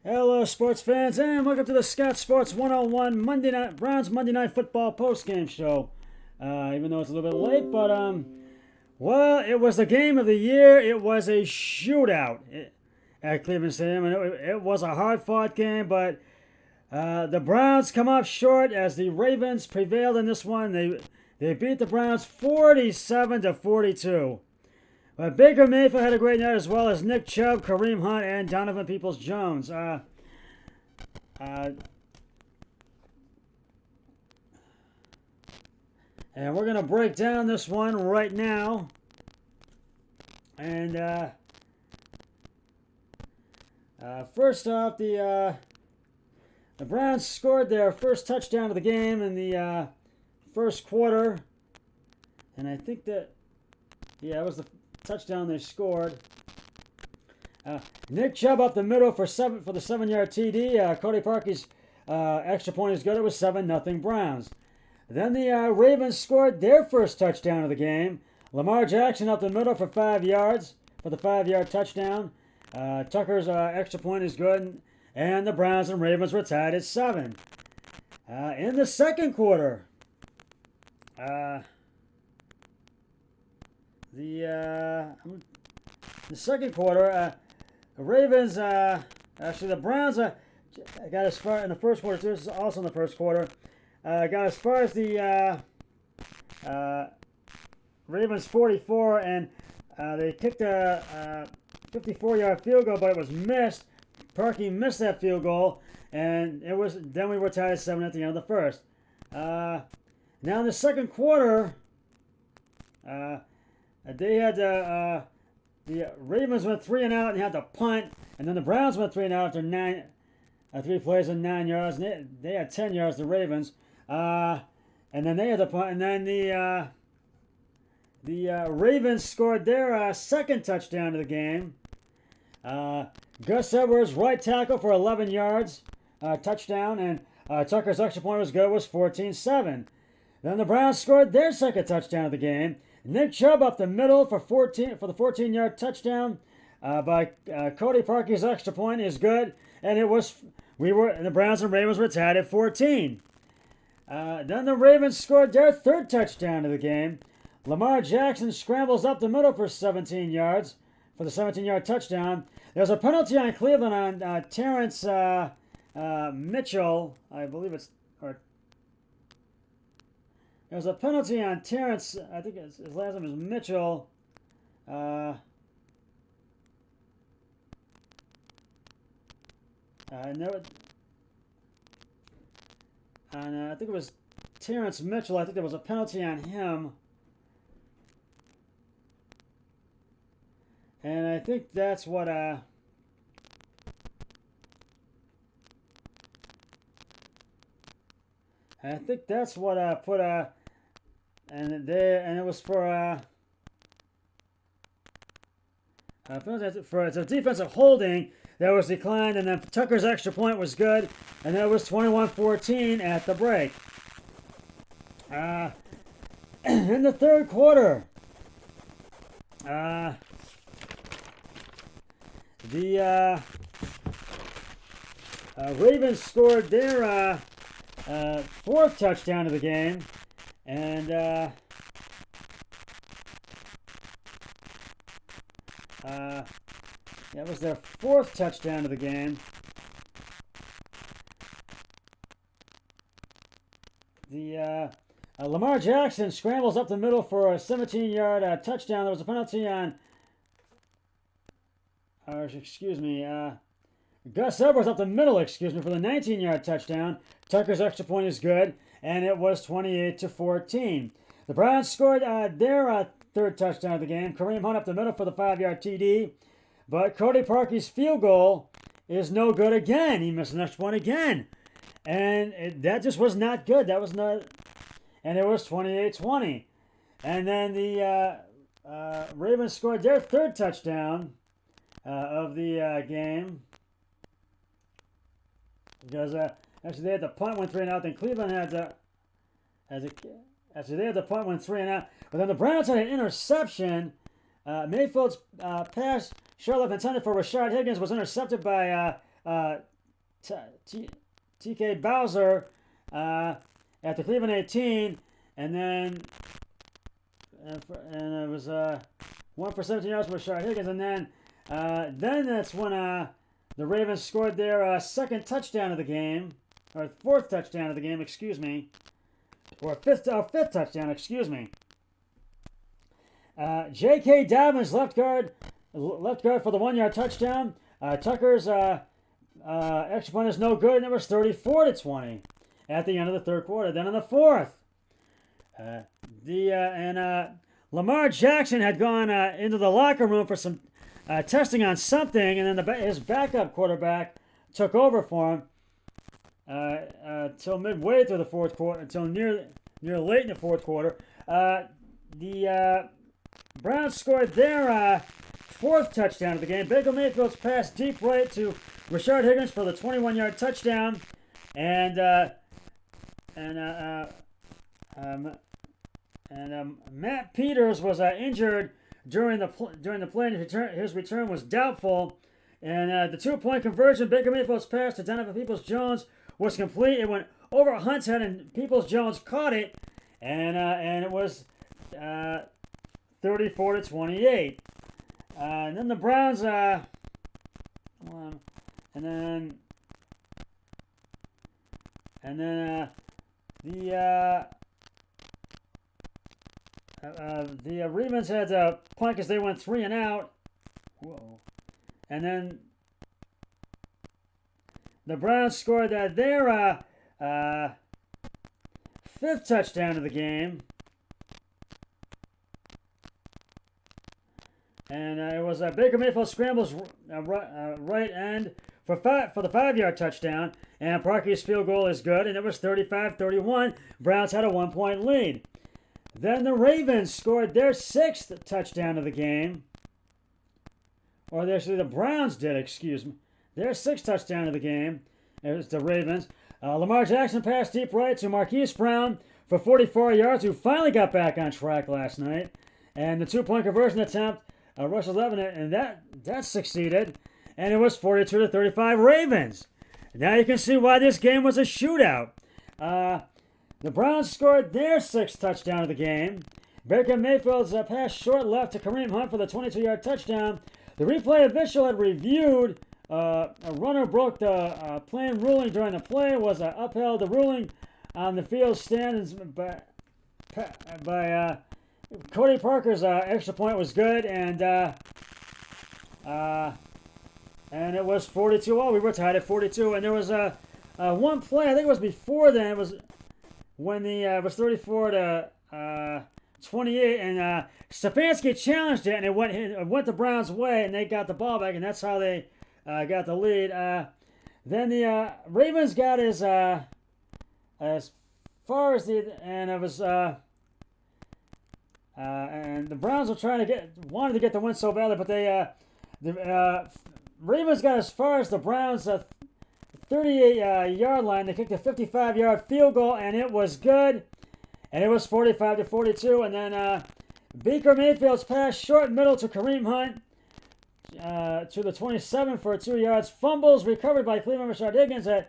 Hello, sports fans, and welcome to the Scott Sports 101 Monday Night Browns Monday Night Football postgame show. Even though it's a little bit late, but well, it was the game of the year. It was a shootout at Cleveland Stadium, and it was a hard-fought game. But the Browns come up short as the Ravens prevailed in this one. They beat the Browns 47-42. But Baker Mayfield had a great night, as well as Nick Chubb, Kareem Hunt, and Donovan Peoples-Jones. And we're going to break down this one right now. And first off, the Browns scored their first touchdown of the game in the first quarter. And I think that, yeah, it was the touchdown they scored. Nick Chubb up the middle for the 7-yard TD. Cody Parkey's extra point is good. It was 7-0 Browns. Then the Ravens scored their first touchdown of the game. Lamar Jackson up the middle for 5 yards for the 5-yard touchdown. Tucker's extra point is good. And the Browns and Ravens were tied at 7. In the second quarter, the second quarter, the Ravens, actually the Browns got as far in the first quarter. This is also in the first quarter. Got as far as the Ravens 44, and they kicked a 54-yard field goal, but it was missed. Parkey missed that field goal, and it was. Then we were tied at 7 at the end of the first. Now in the second quarter, they had the Ravens went 3 and out and had to punt, and then the Browns went 3 and out after 3 plays and 9 yards. And they had 10 yards. The Ravens, and then they had to punt, and then the Ravens scored their second touchdown of the game. Gus Edwards, right tackle for 11 yards, touchdown, and Tucker's extra point was good. It was 14-7. Then the Browns scored their second touchdown of the game. Nick Chubb up the middle for the 14-yard touchdown by Cody Parkey's extra point is good, and the Browns and Ravens were tied at 14. Then the Ravens scored their third touchdown of the game. Lamar Jackson scrambles up the middle for 17 yards for the 17-yard touchdown. There's a penalty on Cleveland on Terrence Mitchell, I believe it's. There's a penalty on Terrence. I think his last name is Mitchell. And I think it was Terrence Mitchell. I think there was a penalty on him. And I think that's what put and it was for it's a defensive holding that was declined, and then Tucker's extra point was good, and that was 21-14 at the break. In the third quarter, the Ravens scored their fourth touchdown of the game, and that was their fourth touchdown of the game. The Lamar Jackson scrambles up the middle for a 17-yard touchdown. There was a penalty on, Gus Edwards up the middle, for the 19-yard touchdown. Tucker's extra point is good, and it was 28-14. The Browns scored their third touchdown of the game. Kareem Hunt up the middle for the 5-yard TD, but Cody Parkey's field goal is no good again. He missed an extra point again, and that just was not good. That was not, and it was 28-20. And then the Ravens scored their third touchdown of the game. Because actually they had the punt, went 3 and out. Then Cleveland had the they had the punt, went 3 and out. But then the Browns had an interception. Mayfield's pass, short left intended for Rashard Higgins, was intercepted by T.K. Bowser at the Cleveland 18, and then and it was 1 for 17 yards for Rashard Higgins, and then that's when the Ravens scored their second touchdown of the game, or fourth touchdown of the game, excuse me, or fifth touchdown, excuse me. J.K. Dobbins, left guard for the 1 yard touchdown. Tucker's extra point is no good, and it was 34-20 at the end of the third quarter. Then in the fourth, Lamar Jackson had gone into the locker room for some testing on something, and then his backup quarterback took over for him till midway through the fourth quarter, until near late in the fourth quarter. The Browns scored their fourth touchdown of the game. Baker Mayfield's pass deep right to Rashard Higgins for the 21-yard touchdown, and Matt Peters was injured during the play, and his return was doubtful. And the 2-point conversion, Baker Mayfield's pass to Donovan Peoples-Jones was complete. It went over Hunt's head, and Peoples-Jones caught it, and it was 34-28. And then the Browns, the Ravens had a punt because they went 3 and out. Whoa. And then the Browns scored their fifth touchdown of the game. And it was Baker Mayfield scrambles right end for the 5-yard touchdown. And Parkey's field goal is good, and it was 35-31. Browns had a 1-point lead. Then the Ravens scored their sixth touchdown of the game. Or actually, the Browns did, excuse me. Their sixth touchdown of the game. It was the Ravens. Lamar Jackson passed deep right to Marquise Brown for 44 yards, who finally got back on track last night. And the 2-point conversion attempt, Russell Levinett, and that succeeded. And it was 42-35 Ravens. Now you can see why this game was a shootout. The Browns scored their sixth touchdown of the game. Baker Mayfield's pass short left to Kareem Hunt for the 22-yard touchdown. The replay official had reviewed a runner broke the play ruling during the play, was upheld. The ruling on the field stands by Cody Parker's extra point was good, and it was 42-all. We were tied at 42, and there was one play, I think it was before then, it was when it was 34-28, and Stefanski challenged it, and it went the Browns' way, and they got the ball back, and that's how they got the lead. Then the Ravens got as far as and it was and the Browns were wanted to get the win so badly, but the Ravens got as far as the Browns' 38-yard line. They kicked a 55-yard field goal, and it was good. And it was 45-42. And then Baker Mayfield's pass short middle to Kareem Hunt to the 27 for 2 yards. Fumbles recovered by Cleveland. Rashard Higgins at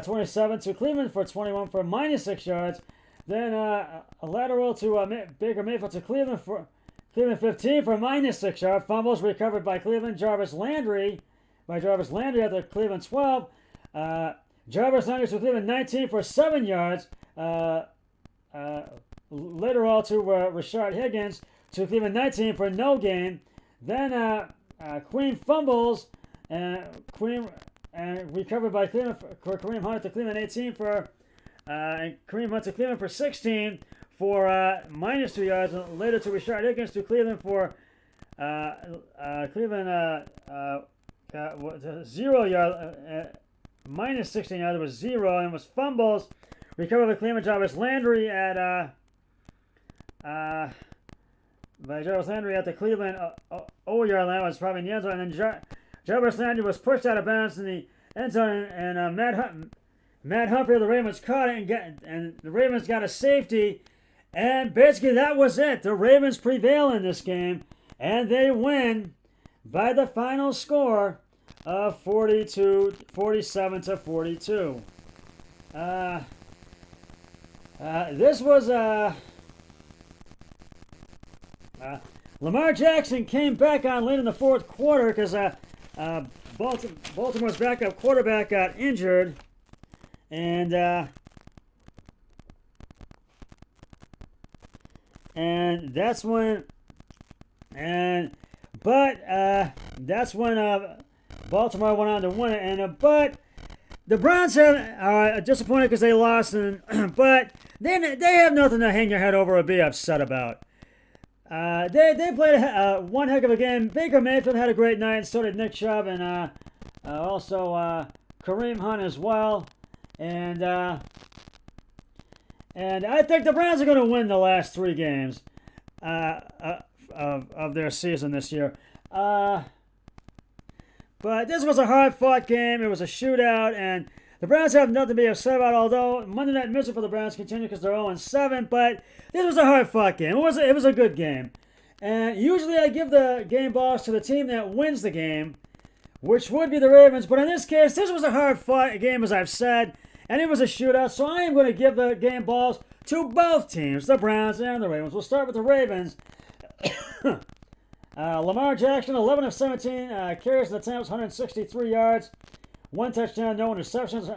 27 to Cleveland for 21 for -6 yards. Then a lateral to Baker Mayfield to Cleveland 15 for -6 yards. Fumbles recovered by Cleveland. Jarvis Landry at the Cleveland 12. Jarvis Landry to Cleveland 19 for 7 yards. Lateral to Rashard Higgins to Cleveland 19 for no gain. Then Queen fumbles and recovered by Cleveland for Kareem Hunt to Cleveland 18 for and Kareem Hunt to Cleveland for 16 for -2 yards. And later to Rashard Higgins to Cleveland for Cleveland 0 yard -16 yards. It was 0, and it was fumbles recovered by Cleveland. Jarvis Landry at the Cleveland 0-yard line, was probably in the end zone, and then Jarvis Landry was pushed out of bounds in the end zone, and Matt Humphrey of the Ravens caught it, and the Ravens got a safety, and basically that was it. The Ravens prevail in this game, and they win by the final score 47-42. This was Lamar Jackson came back on late in the fourth quarter because Baltimore's backup quarterback got injured, and that's when Baltimore went on to win it, but the Browns are disappointed because they lost, but they have nothing to hang their head over or be upset about. They played one heck of a game. Baker Mayfield had a great night, and so did Nick Chubb, and also Kareem Hunt as well. And I think the Browns are going to win the last 3 games of their season this year. But this was a hard-fought game. It was a shootout, and the Browns have nothing to be upset about, although Monday Night Misery for the Browns continued because they're 0-7, but this was a hard-fought game. It was a good game. And usually I give the game balls to the team that wins the game, which would be the Ravens, but in this case, this was a hard-fought game, as I've said, and it was a shootout, so I am going to give the game balls to both teams, the Browns and the Ravens. We'll start with the Ravens. Lamar Jackson, 11 of 17 carries and attempts, 163 yards, 1 touchdown, no interceptions,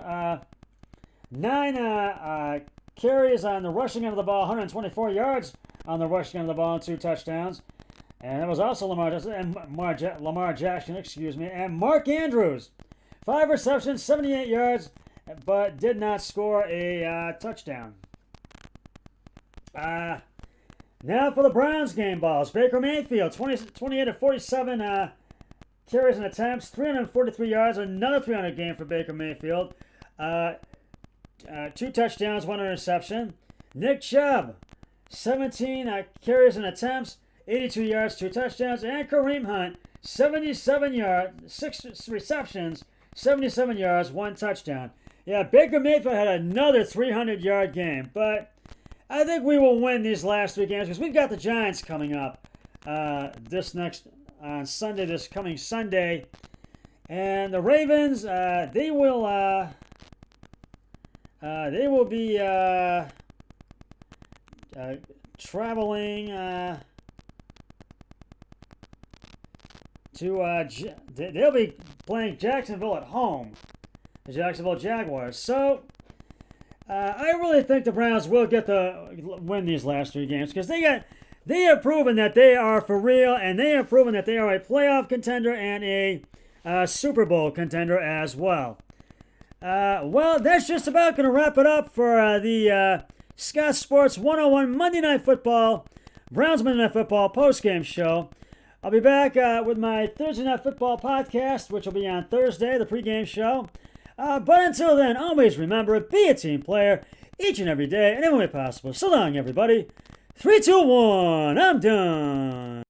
9 carries on the rushing end of the ball, 124 yards on the rushing end of the ball, and 2 touchdowns. And it was also Lamar Jackson, and Mark Andrews, 5 receptions, 78 yards, but did not score a touchdown. Now for the Browns game balls. Baker Mayfield, 28 of 47 carries and attempts, 343 yards, another 300 game for Baker Mayfield. 2 touchdowns, 1 interception. Nick Chubb, 17 carries and attempts, 82 yards, 2 touchdowns. And Kareem Hunt, 77 yards, 6 receptions, 77 yards, 1 touchdown. Yeah, Baker Mayfield had another 300-yard game, but I think we will win these last 3 games because we've got the Giants coming up this coming Sunday, and the Ravens they will be traveling they'll be playing Jacksonville at home, the Jacksonville Jaguars. So I really think the Browns will win these last 3 games because they have proven that they are for real, and they have proven that they are a playoff contender and a Super Bowl contender as well. Well, that's just about going to wrap it up for the Scott Sports 101 Monday Night Football, Browns Monday Night Football postgame show. I'll be back with my Thursday Night Football podcast, which will be on Thursday, the pregame show. But until then, always remember, be a team player each and every day and every way possible. So long, everybody. 3, 2, 1, I'm done.